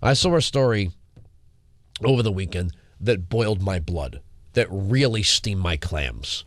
I saw a story over the weekend that boiled my blood, that really steamed my clams.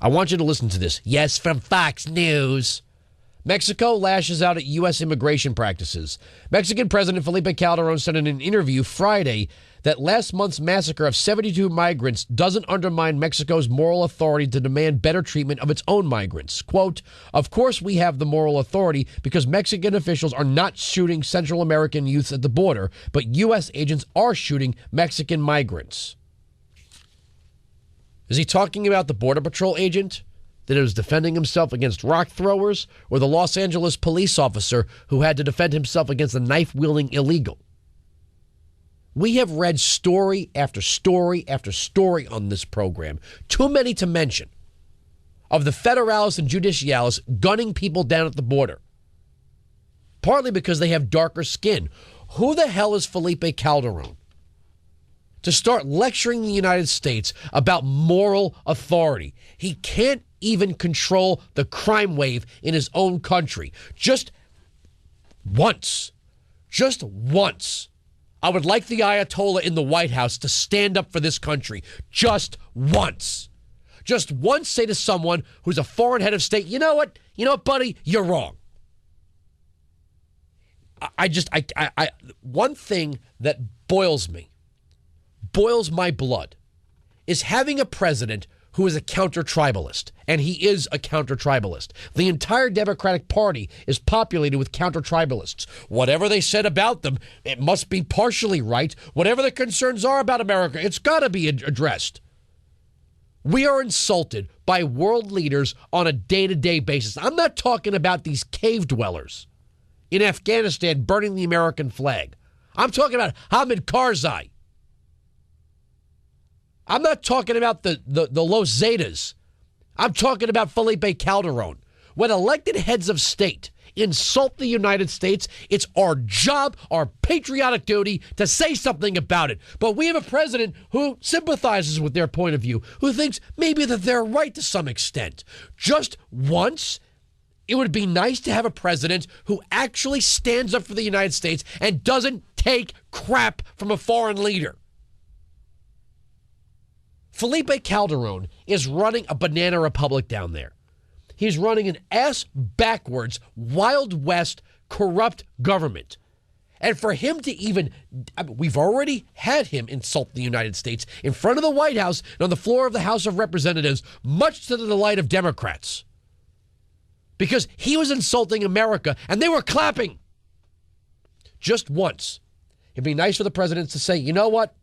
I want you to listen to this. Yes, from Fox News. Mexico lashes out at U.S. immigration practices. Mexican President Felipe Calderon said in an interview Friday that last month's massacre of 72 migrants doesn't undermine Mexico's moral authority to demand better treatment of its own migrants. Quote, "Of course we have the moral authority because Mexican officials are not shooting Central American youths at the border, but U.S. agents are shooting Mexican migrants." Is he talking about the Border Patrol agent that was defending himself against rock throwers, or the Los Angeles police officer who had to defend himself against a knife-wielding illegal? We have read story after story after story on this program, too many to mention, of the federales and judiciales gunning people down at the border, partly because they have darker skin. Who the hell is Felipe Calderon to start lecturing the United States about moral authority? He can't even control the crime wave in his own country. Just once, I would like the Ayatollah in the White House to stand up for this country. Just once. Just once say to someone who's a foreign head of state, you know what, buddy, you're wrong. One thing that boils my blood, is having a president who is a counter-tribalist, and he is a counter-tribalist. The entire Democratic Party is populated with counter-tribalists. Whatever they said about them, it must be partially right. Whatever the concerns are about America, it's got to be addressed. We are insulted by world leaders on a day-to-day basis. I'm not talking about these cave dwellers in Afghanistan burning the American flag. I'm talking about Hamid Karzai. I'm not talking about the Los Zetas. I'm talking about Felipe Calderon. When elected heads of state insult the United States, it's our job, our patriotic duty to say something about it. But we have a president who sympathizes with their point of view, who thinks maybe that they're right to some extent. Just once, it would be nice to have a president who actually stands up for the United States and doesn't take crap from a foreign leader. Felipe Calderon is running a banana republic down there. He's running an ass-backwards, Wild West, corrupt government. And for him to even, we've already had him insult the United States in front of the White House and on the floor of the House of Representatives, much to the delight of Democrats. Because he was insulting America, and they were clapping. Just once. It'd be nice for the president to say, you know what?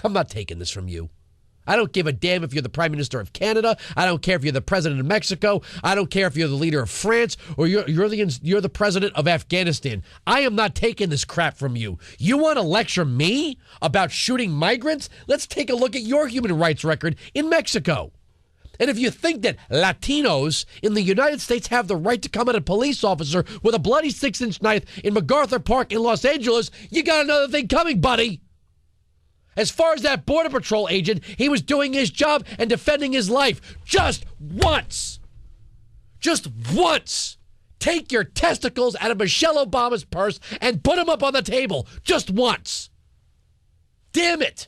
I'm not taking this from you. I don't give a damn if you're the Prime Minister of Canada. I don't care if you're the President of Mexico. I don't care if you're the leader of France or you're the President of Afghanistan. I am not taking this crap from you. You want to lecture me about shooting migrants? Let's take a look at your human rights record in Mexico. And if you think that Latinos in the United States have the right to come at a police officer with a bloody 6-inch knife in MacArthur Park in Los Angeles, you got another thing coming, buddy. As far as that Border Patrol agent, he was doing his job and defending his life. Just once. Just once. Take your testicles out of Michelle Obama's purse and put them up on the table. Just once. Damn it.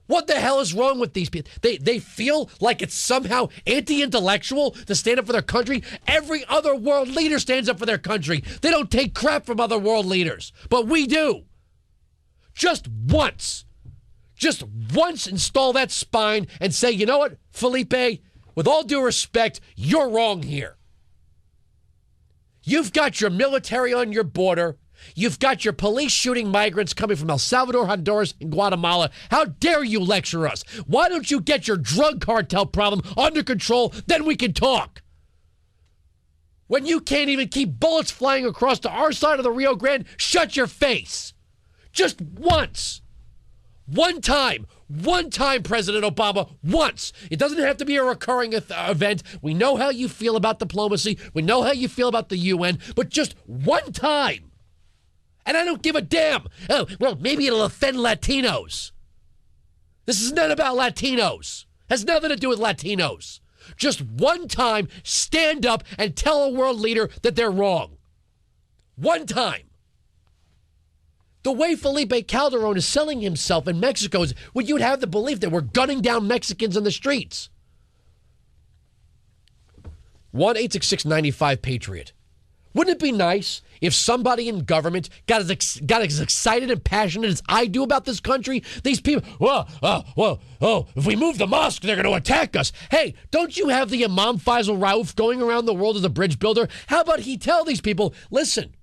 What the hell is wrong with these people? They feel like it's somehow anti-intellectual to stand up for their country. Every other world leader stands up for their country. They don't take crap from other world leaders. But we do. Just once. Just once install that spine and say, you know what, Felipe, with all due respect, you're wrong here. You've got your military on your border. You've got your police shooting migrants coming from El Salvador, Honduras, and Guatemala. How dare you lecture us? Why don't you get your drug cartel problem under control? Then we can talk. When you can't even keep bullets flying across to our side of the Rio Grande, shut your face. Just once. One time, President Obama, once. It doesn't have to be a recurring event. We know how you feel about diplomacy. We know how you feel about the UN, but just one time. And I don't give a damn. Oh, well, maybe it'll offend Latinos. This is not about Latinos. Has nothing to do with Latinos. Just one time, stand up and tell a world leader that they're wrong. One time. The way Felipe Calderon is selling himself in Mexico is when you'd have the belief that we're gunning down Mexicans in the streets. 1-866-95-PATRIOT. Wouldn't it be nice if somebody in government got as excited and passionate as I do about this country? These people, if we move the mosque, they're going to attack us. Hey, don't you have the Imam Faisal Rauf going around the world as a bridge builder? How about he tell these people, listen,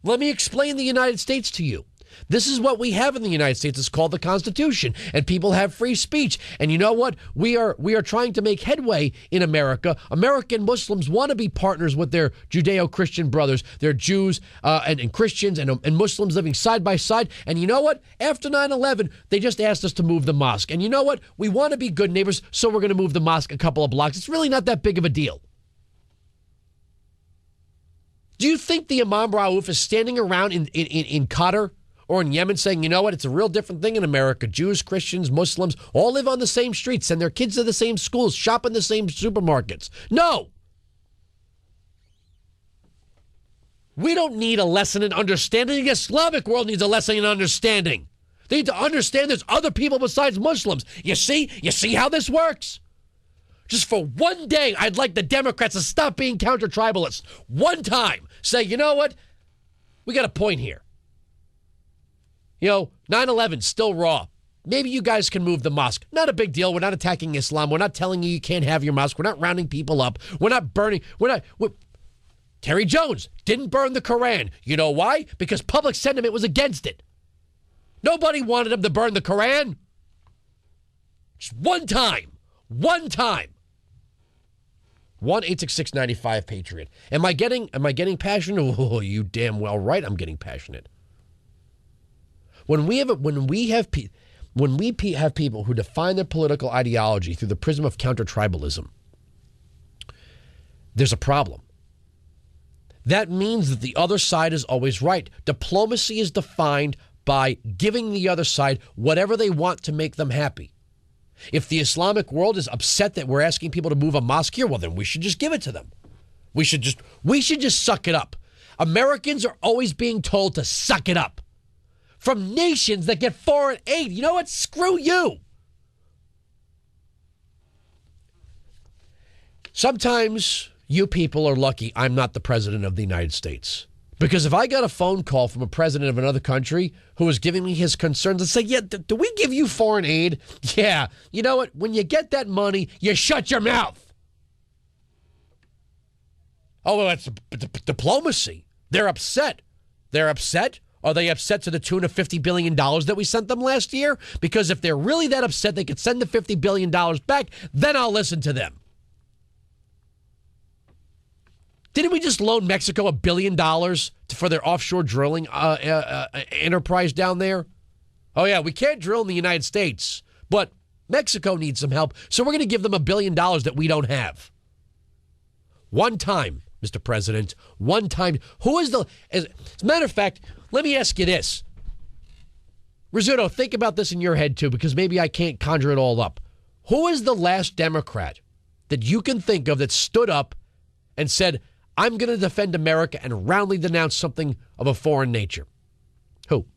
let me explain the United States to you. This is what we have in the United States. It's called the Constitution, and people have free speech. And you know what? We are trying to make headway in America. American Muslims want to be partners with their Judeo-Christian brothers. They're Jews and Christians and Muslims living side by side. And you know what? After 9/11, they just asked us to move the mosque. And you know what? We want to be good neighbors, so we're going to move the mosque a couple of blocks. It's really not that big of a deal. Do you think the Imam Rauf is standing around in Qatar or in Yemen saying, you know what, it's a real different thing in America. Jews, Christians, Muslims all live on the same streets, send their kids to the same schools, shop in the same supermarkets. No. We don't need a lesson in understanding. The Islamic world needs a lesson in understanding. They need to understand there's other people besides Muslims. You see how this works? Just for one day, I'd like the Democrats to stop being counter-tribalists. One time. Say, you know what? We got a point here. 9/11 still raw. Maybe you guys can move the mosque. Not a big deal. We're not attacking Islam. We're not telling you can't have your mosque. We're not rounding people up. We're not burning. Terry Jones didn't burn the Koran. You know why? Because public sentiment was against it. Nobody wanted him to burn the Koran. Just one time. 1-866-95-PATRIOT. Am I getting passionate? Oh, you damn well right I'm getting passionate. When we have people who define their political ideology through the prism of counter-tribalism, there's a problem. That means that the other side is always right. Diplomacy is defined by giving the other side whatever they want to make them happy. If the Islamic world is upset that we're asking people to move a mosque here, well, then we should just give it to them. We should just suck it up. Americans are always being told to suck it up from nations that get foreign aid. You know what? Screw you. Sometimes you people are lucky I'm not the president of the United States. Because if I got a phone call from a president of another country who was giving me his concerns and say, yeah, do we give you foreign aid? Yeah. You know what? When you get that money, you shut your mouth. Oh, well, that's diplomacy. They're upset. Are they upset to the tune of $50 billion that we sent them last year? Because if they're really that upset, they could send the $50 billion back. Then I'll listen to them. Didn't we just loan Mexico $1 billion for their offshore drilling enterprise down there? Oh, yeah, we can't drill in the United States, but Mexico needs some help, so we're going to give them $1 billion that we don't have. One time, Mr. President, one time. As a matter of fact, let me ask you this. Rizzuto, think about this in your head, too, because maybe I can't conjure it all up. Who is the last Democrat that you can think of that stood up and said, I'm going to defend America and roundly denounce something of a foreign nature? Who?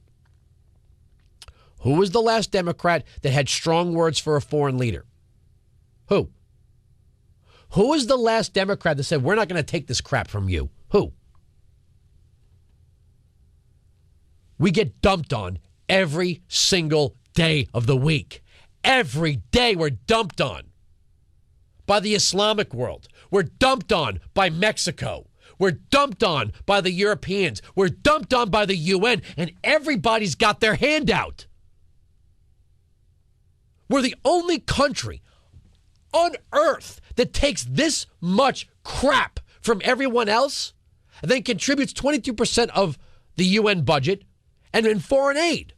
Who was the last Democrat that had strong words for a foreign leader? Who? Who was the last Democrat that said, we're not going to take this crap from you? Who? We get dumped on every single day of the week. Every day we're dumped on by the Islamic world. We're dumped on by Mexico. We're dumped on by the Europeans. We're dumped on by the UN, and everybody's got their hand out. We're the only country on earth that takes this much crap from everyone else and then contributes 22% of the UN budget and in foreign aid.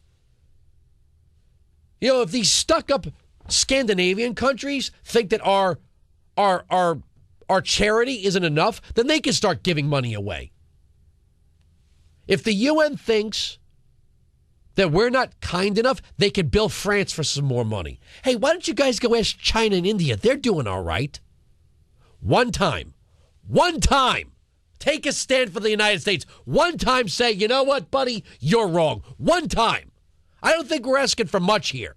If these stuck-up Scandinavian countries think that our charity isn't enough, then they can start giving money away. If the UN thinks that we're not kind enough, they can bill France for some more money. Hey, why don't you guys go ask China and India? They're doing all right. One time, take a stand for the United States. One time say, you know what, buddy, you're wrong. One time. I don't think we're asking for much here.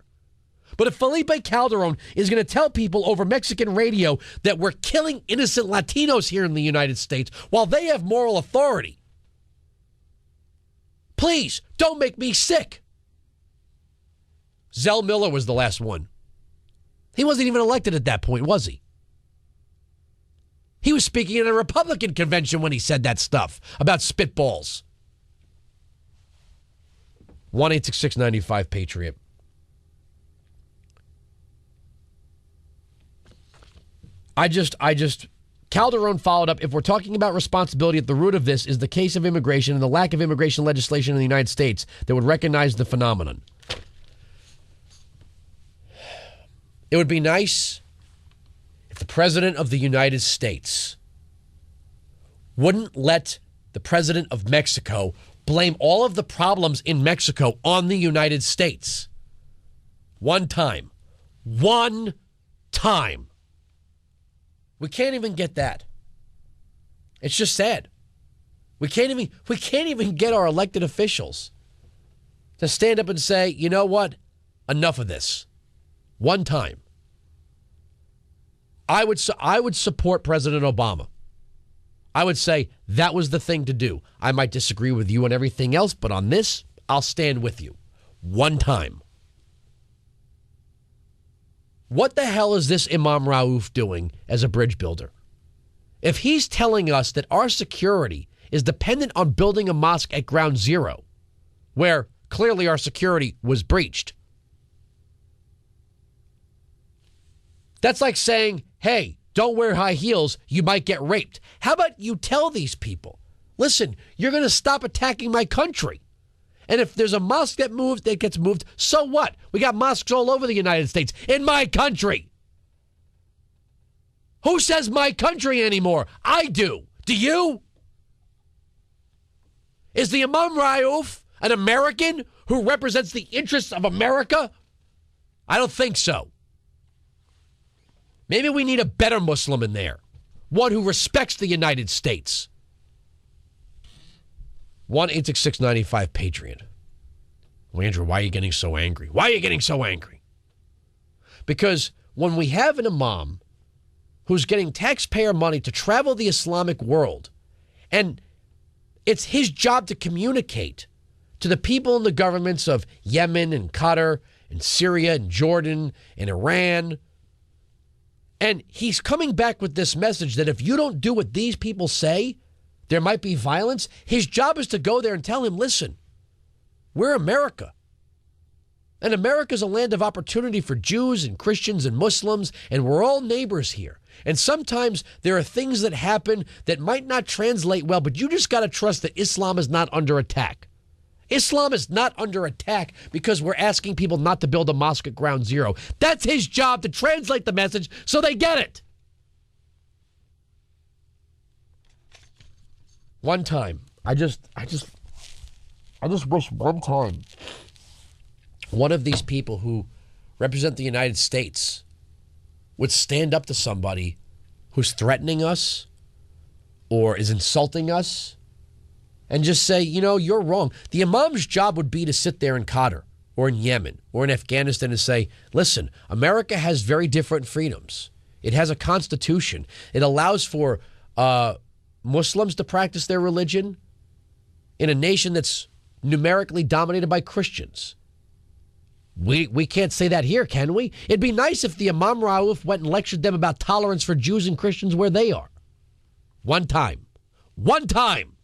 But if Felipe Calderon is going to tell people over Mexican radio that we're killing innocent Latinos here in the United States while they have moral authority, please don't make me sick. Zell Miller was the last one. He wasn't even elected at that point, was he? He was speaking at a Republican convention when he said that stuff about spitballs. 1-866-95-PATRIOT. Calderon followed up, if we're talking about responsibility, at the root of this is the case of immigration and the lack of immigration legislation in the United States that would recognize the phenomenon. It would be nice if the President of the United States wouldn't let the President of Mexico blame all of the problems in Mexico on the United States. One time. One time. We can't even get that. It's just sad. We can't even get our elected officials to stand up and say, you know what? Enough of this. One time. I would support President Obama. I would say that was the thing to do. I might disagree with you on everything else, but on this, I'll stand with you. One time. What the hell is this Imam Raouf doing as a bridge builder? If he's telling us that our security is dependent on building a mosque at Ground Zero, where clearly our security was breached, that's like saying, hey, don't wear high heels, you might get raped. How about you tell these people, listen, you're going to stop attacking my country. And if there's a mosque that gets moved, so what? We got mosques all over the United States, in my country. Who says my country anymore? I do. Do you? Is the Imam Raouf an American who represents the interests of America? I don't think so. Maybe we need a better Muslim in there. One who respects the United States. 1-866-95-PATRIOT. Well, Andrew, why are you getting so angry? Why are you getting so angry? Because when we have an imam who's getting taxpayer money to travel the Islamic world, and it's his job to communicate to the people in the governments of Yemen and Qatar and Syria and Jordan and Iran, and he's coming back with this message that if you don't do what these people say, there might be violence. His job is to go there and tell him, listen, we're America. And America's a land of opportunity for Jews and Christians and Muslims, and we're all neighbors here. And sometimes there are things that happen that might not translate well, but you just got to trust that Islam is not under attack. Islam is not under attack because we're asking people not to build a mosque at Ground Zero. That's his job, to translate the message so they get it. One time, I just wish one time one of these people who represent the United States would stand up to somebody who's threatening us or is insulting us and just say, you know, you're wrong. The imam's job would be to sit there in Qatar or in Yemen or in Afghanistan and say, listen, America has very different freedoms. It has a constitution. It allows for Muslims to practice their religion in a nation that's numerically dominated by Christians. We can't say that here, can we? It'd be nice if the Imam Raouf went and lectured them about tolerance for Jews and Christians where they are. One time. One time.